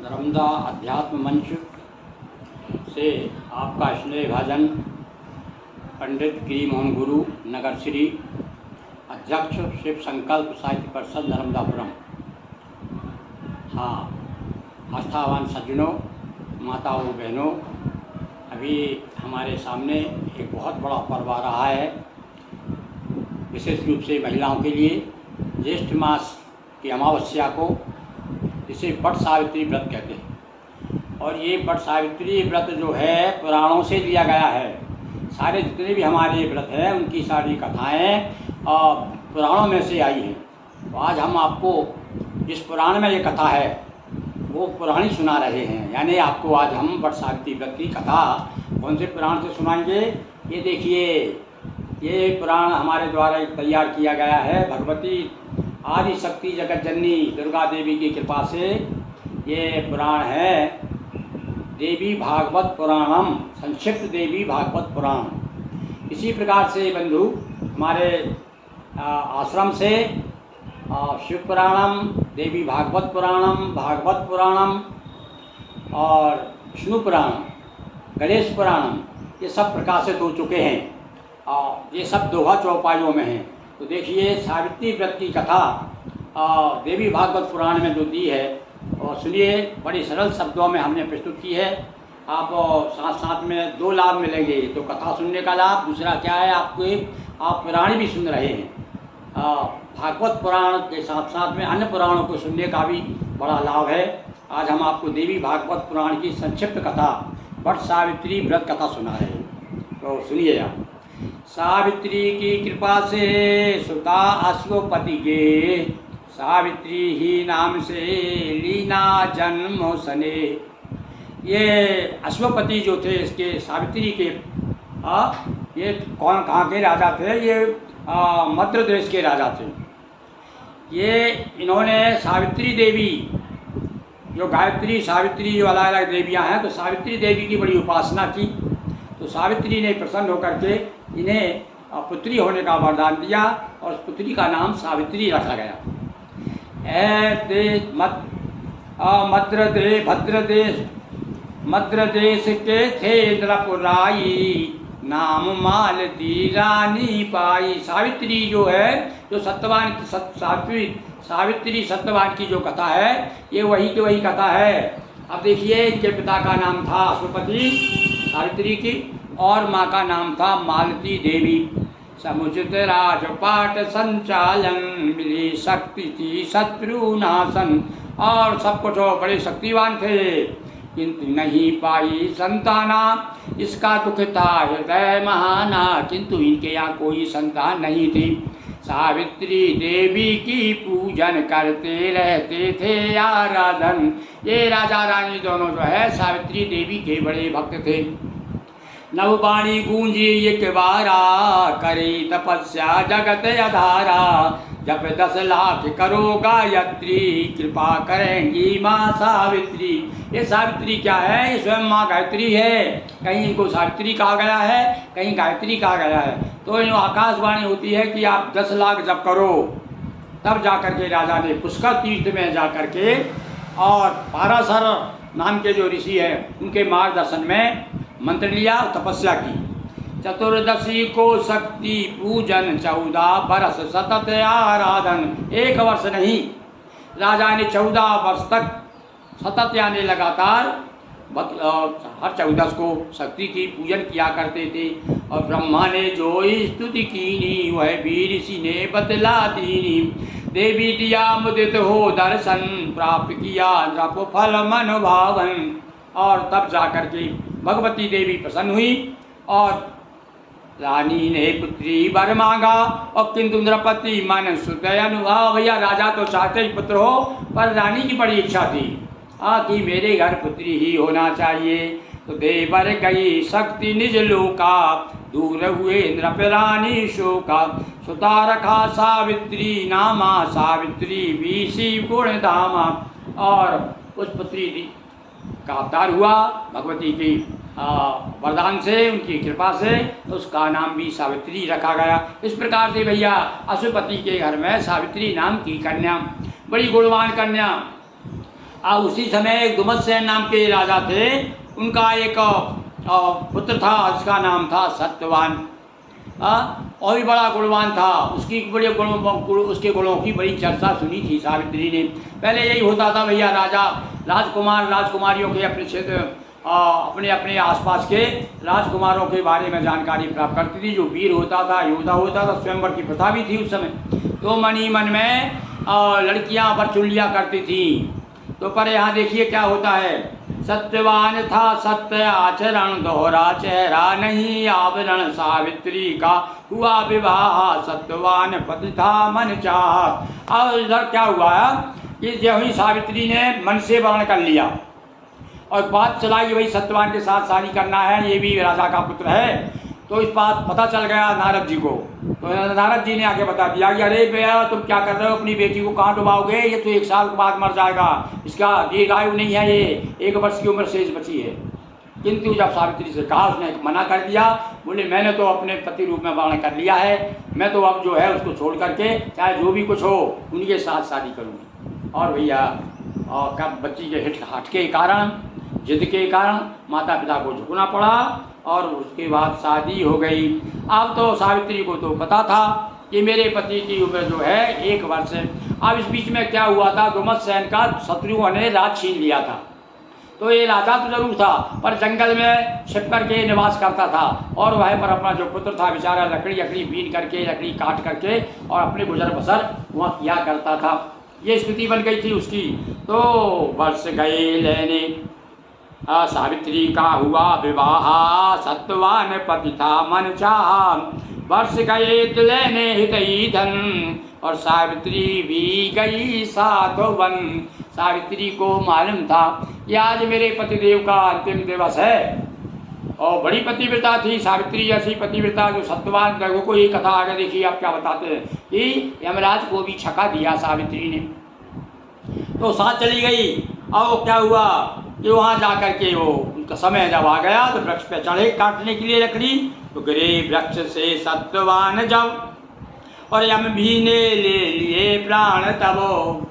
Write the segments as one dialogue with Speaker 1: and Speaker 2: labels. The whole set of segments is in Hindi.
Speaker 1: नर्मदा अध्यात्म मंच से आपका स्नेह भाजन पंडित गिरी मोहन गुरु नगर श्री अध्यक्ष शिव संकल्प साहित्य परिषद नर्मदापुरम। हाँ, आस्थावान सज्जनों, माताओं, बहनों, अभी हमारे सामने एक बहुत बड़ा पर्व आ रहा है, विशेष रूप से महिलाओं के लिए ज्येष्ठ मास की अमावस्या को, जिसे वट सावित्री व्रत कहते हैं। और ये वट सावित्री व्रत जो है पुराणों से लिया गया है। सारे जितने भी हमारे व्रत हैं उनकी सारी कथाएं पुराणों में से आई हैं। तो आज हम आपको जिस पुराण में ये कथा है वो पुराणी सुना रहे हैं। यानी आपको आज हम वट सावित्री व्रत की कथा कौन से पुराण से सुनाएंगे? ये देखिए, ये पुराण हमारे द्वारा एक तैयार किया गया है। भगवती आदि शक्ति जगत जननी दुर्गा देवी की कृपा से ये पुराण है देवी भागवत पुराणम, संक्षिप्त देवी भागवत पुराण। इसी प्रकार से बंधु हमारे आश्रम से शिव पुराणम, देवी भागवत पुराणम, भागवत पुराणम और विष्णु पुराणम, गणेश पुराणम, ये सब प्रकाशित हो चुके हैं और ये सब दोहा चौपाइयों में हैं। तो देखिए, सावित्री व्रत की कथा देवी भागवत पुराण में जो दी है और सुनिए, बड़ी सरल शब्दों में हमने प्रस्तुत की है। आप साथ साथ में दो लाभ मिलेंगे। तो कथा सुनने का लाभ, दूसरा क्या है, आप पुराण भी सुन रहे हैं। भागवत पुराण के साथ साथ में अन्य पुराणों को सुनने का भी बड़ा लाभ है। आज हम आपको देवी भागवत पुराण की संक्षिप्त कथा वट सावित्री व्रत कथा सुना रहे हैं। तो सुनिए आप। सावित्री की कृपा से सुता अश्वपति गे, सावित्री ही नाम से लीना जन्म सने। ये अश्वपति जो थे, इसके सावित्री के ये कहाँ के राजा थे? ये मद्र देश के राजा थे। ये इन्होंने सावित्री देवी, जो गायत्री सावित्री जो अलग अलग देवियाँ हैं, तो सावित्री देवी की बड़ी उपासना की। तो सावित्री ने प्रसन्न होकर के इन्हें पुत्री होने का वरदान दिया और उस पुत्री का नाम सावित्री रखा गया। मद्र देश के थे नृपुराई, नाम मालती रानी पाई। सावित्री जो है, जो सावित्री सत्यवान की जो कथा है, ये वही की वही कथा है। अब देखिए, इनके पिता का नाम था अश्वपति सावित्री की, और माँ का नाम था मालती देवी। समुचित राजपाट संचालन, मिली शक्ति थी शत्रुनाशन। और सब कुछ बड़े शक्तिवान थे, किंतु नहीं पाई संताना, इसका दुख था हृदय महाना। किंतु इनके यहाँ कोई संतान नहीं थी। सावित्री देवी की पूजन करते रहते थे आराधन। ये राजा रानी दोनों जो है सावित्री देवी के बड़े भक्त थे। नववाणी गूंजी एक बारा, करी तपस्या जगत अधारा। जब 10 लाख करो गायत्री, कृपा करेंगी माँ सावित्री। ये सावित्री क्या है? ये स्वयं माँ गायत्री है। कहीं इनको सावित्री कहा गया है, कहीं गायत्री कहा गया है। तो इन आकाशवाणी होती है कि आप 10 लाख जप करो। तब जाकर के राजा ने पुष्कर तीर्थ में जाकर के और पाराशर नाम के जो ऋषि हैं उनके मार्गदर्शन में मंत्र लिया, तपस्या की। चतुर्दशी को शक्ति पूजन, 14 बरस सतत आराधन। 1 वर्ष नहीं, राजा ने 14 वर्ष तक सतत यानी लगातार हर 14 को शक्ति की पूजन किया करते थे। और ब्रह्मा ने जो स्तुति कीनी, वह भी ऋषि ने बतला दीनी। देवी दिया मुदित हो दर्शन, प्राप्त किया नृप फल मन भावन। और तब जाकर के भगवती देवी प्रसन्न हुई और रानी ने पुत्री वर मांगा। और किंतु नृपति मन सुत अनुभाव। भैया, राजा तो चाहते ही पुत्र हो, पर रानी की बड़ी इच्छा थी कि मेरे घर पुत्री ही होना चाहिए। तो देवर गई शक्ति निज लोका, दूर हुए नृप रानी शोका। सुता रखा सावित्री नामा, सावित्री भी शिव गुण धामा। और उस पुत्री का अवतार हुआ भगवती की वरदान से, उनकी कृपा से, तो उसका नाम भी सावित्री रखा गया। इस प्रकार से भैया अश्वपति के घर में सावित्री नाम की कन्या, बड़ी गुणवान कन्या, उसी समय एक दुमत्सेन नाम के राजा थे, उनका एक पुत्र था, उसका नाम था सत्यवान। और भी बड़ा गुणवान था, उसकी बड़े उसके गुणों की बड़ी चर्चा सुनी थी सावित्री ने। पहले यही होता था भैया, राजा राजकुमार राजकुमारियों के अपने क्षेत्र अपने अपने आसपास के राजकुमारों के बारे में जानकारी प्राप्त करती थी। जो वीर होता था, योद्धा होता था, स्वयंवर की प्रथा भी थी उस समय। तो मन ही मन में लड़कियां बरचुन लिया करती थी। तो पर यहाँ देखिए क्या होता है। सत्यवान था सत्य आचरण, दोहरा चेहरा नहीं आवरण, सावित्री का हुआ विवाह, सत्यवान पति था मन चाह। और इधर क्या हुआ कि जो ही सावित्री ने मन से वर्ण कर लिया और बात चलाई भाई सत्यवान के साथ शादी करना है, ये भी राजा का पुत्र है। तो इस बात पता चल गया नारद जी को। तो नारद जी ने आके बता दिया कि अरे भैया तुम क्या कर रहे हो, अपनी बेटी को कहाँ डुबाओगे, ये तो 1 साल के बाद मर जाएगा, इसका दीर्घायु नहीं है, ये 1 वर्ष की उम्र शेष बची है। किंतु जब सावित्री से कहा, उसने मना कर दिया। बोले मैंने तो अपने पति रूप में वर्ण कर लिया है, मैं तो अब जो है उसको छोड़ करके चाहे जो भी कुछ हो उनके साथ शादी करूँगी। और भैया कब बच्ची के हट के कारण, जिद के कारण माता पिता को झुकना पड़ा और उसके बाद शादी हो गई। अब तो सावित्री को तो पता था कि मेरे पति की उम्र जो है 1 वर्ष है। अब इस बीच में क्या हुआ था, दुमत्सेन का शत्रुओं ने राज छीन लिया था। तो ये राजा तो जरूर था पर जंगल में छिप करके निवास करता था और वह पर अपना जो पुत्र था बेचारा लकड़ी बीन करके, लकड़ी काट करके और अपने गुजर बसर वहाँ किया करता था। ये स्थिति बन गई थी उसकी। तो वर्ष गए लेने, सावित्री का हुआ विवाह, सत्यवान पति था मन चाह, वर्ष गए लेने हितई धन, और सावित्री भी गई साथ वन। सावित्री को मालूम था कि आज मेरे पतिदेव का अंतिम दिवस है और बड़ी पतिव्रता थी सावित्री जैसी पतिव्रता जो सत्यवान। लोगों को ये कथा आगे देखिए आप क्या बताते हैं कि यमराज को भी छका दिया सावित्री ने। तो साथ चली गई और वो क्या हुआ कि वहाँ जा कर के वो उनका समय जब आ गया तो वृक्ष पे चढ़े काटने के लिए लकड़ी। तो गिरे वृक्ष से सत्यवान जब, और यम भी ने ले लिए प्राण, तब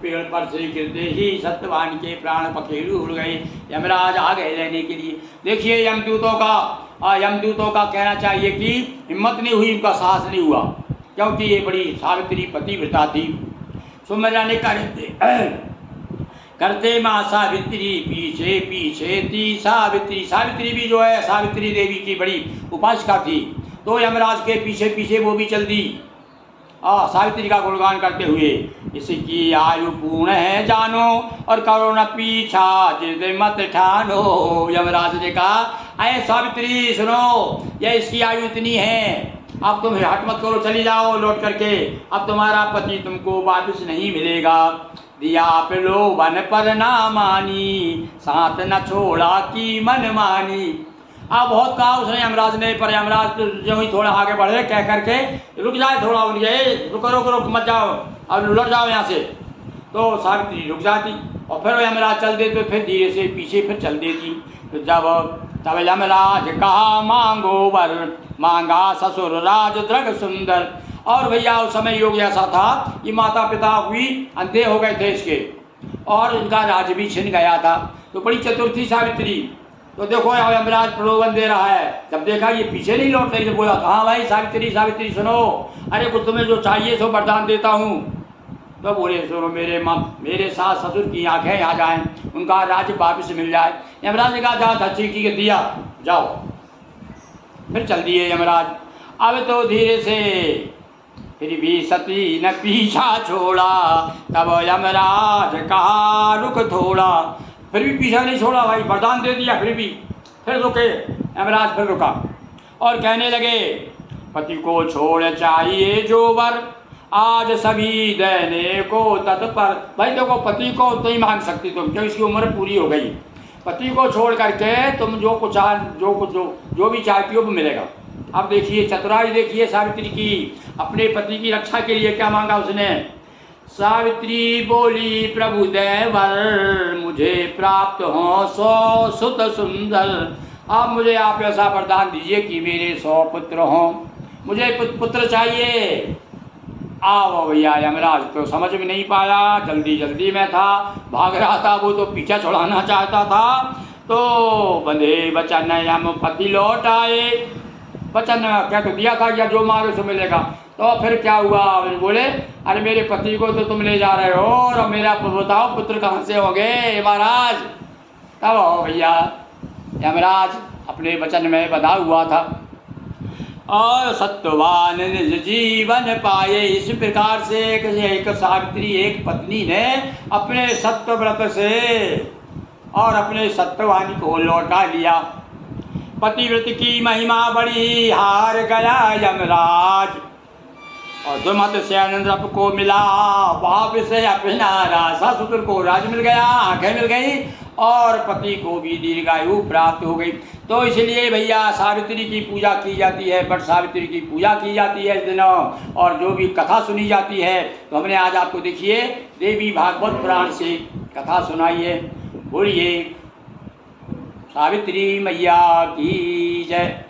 Speaker 1: पेड़ पर से गिरते ही सत्यवान के प्राण पखेरु उड़ गए। यमराज आ गए लेने के लिए। देखिए यमदूतों का कहना चाहिए कि हिम्मत नहीं हुई, उनका साहस नहीं हुआ, क्योंकि ये बड़ी सावित्री पतिव्रता थी। सुमिरन करते माँ सावित्री पीछे पीछे थी सावित्री। सावित्री भी जो है सावित्री देवी की बड़ी उपासका थी। तो यमराज के पीछे पीछे वो भी चल दी सावित्री का गुणगान करते हुए। इसकी आयु पूर्ण है जानो और करो न पीछा जिद मत ठानो। यमराज ने कहा अरे सावित्री सुनो, यह इसकी आयु इतनी है, अब तुम हट मत करो, चली जाओ लौट करके, अब तुम्हारा पति तुमको वापस नहीं मिलेगा। दिया प्रलोभन पर ना मानी, साथ न छोड़ा की मन मानी। अब बहुत कहा उसने यमराज ने, पर यमराज तो जो ही थोड़ा आगे बढ़े कह करके रुक जाए थोड़ा, उनके रुक मत जाओ, अब लौट जाओ यहाँ से। तो सावित्री रुक जाती और फिर यमराज चल देते, फिर धीरे से पीछे फिर चल देती। तो तब यमराज कहा मांगो वर, मांगा ससुर राज दृढ़ सुंदर। और भैया उस समय योग ऐसा था कि माता पिता भी अंधे हो गए थे इसके और उनका राज भी छिन गया था। तो बड़ी चतुर थी सावित्री। तो देखो यमराज प्रलोभन दे रहा है, जब देखा ये पीछे नहीं लौट रही तो बोला कहाँ भाई सावित्री सावित्री सुनो, अरे कुछ तुम्हें जो चाहिए सो वरदान देता हूँ। तो बोले सुनो मेरे सास ससुर की आंखें आ जाएं, उनका राज्य वापिस मिल जाए। यमराज ने कहा जा ठीक है दिया जाओ। फिर चल दिए यमराज। अब तो धीरे से फिर भी सती न पीछा छोड़ा, तब यमराज कहा रुक थोड़ा। फिर भी पीछा नहीं छोड़ा भाई, वरदान दे दिया फिर रुके यमराज, फिर रुका और कहने लगे पति को छोड़ चाहिए जो वर, आज सभी देने को तत्पर। भाई देखो पति को तो ही मांग सकती तुम, क्योंकि इसकी उम्र पूरी हो गई। पति को छोड़ करके तुम जो भी चाहती हो वो मिलेगा। अब देखिए चतुराई देखिए सावित्री की, अपने पति की रक्षा के लिए क्या मांगा उसने। सावित्री बोली प्रभु देवर, मुझे प्राप्त हो 100 सुत सुंदर। अब मुझे आप ऐसा वरदान दीजिए कि मेरे 100 पुत्र हों, मुझे पुत्र चाहिए। आओ भैया। यमराज तो समझ में नहीं पाया, जल्दी जल्दी में था, भाग रहा था, वो तो पीछा छुड़ाना चाहता था। तो बंधे वचन यम पति लौट आए। वचन क्या तो दिया था, या जो मांगे सो मिलेगा। तो फिर क्या हुआ, बोले अरे मेरे पति को तो तुम ले जा रहे हो, और मेरा बताओ पुत्र कहाँ से हो गए महाराज। तब हो भैया यमराज अपने वचन में बधा हुआ था। और सत्यवान निज जीवन पाए। इस प्रकार से एक सावित्री, एक पत्नी ने अपने सत्यव्रत से और अपने सत्यवानी को लौटा लिया। पतिव्रत की महिमा बड़ी, हार गया यमराज। और दुमत से आनंद को मिला, वापिस से अपना राजा ससुर को राज मिल गया, आंखें मिल गई, और पति को भी दीर्घायु प्राप्त हो गई। तो इसलिए भैया सावित्री की पूजा की जाती है, बट सावित्री की पूजा की जाती है इस दिन, और जो भी कथा सुनी जाती है। तो हमने आज आपको देखिए देवी भागवत पुराण से कथा सुनाई है। बोलिए सावित्री मैया की जय।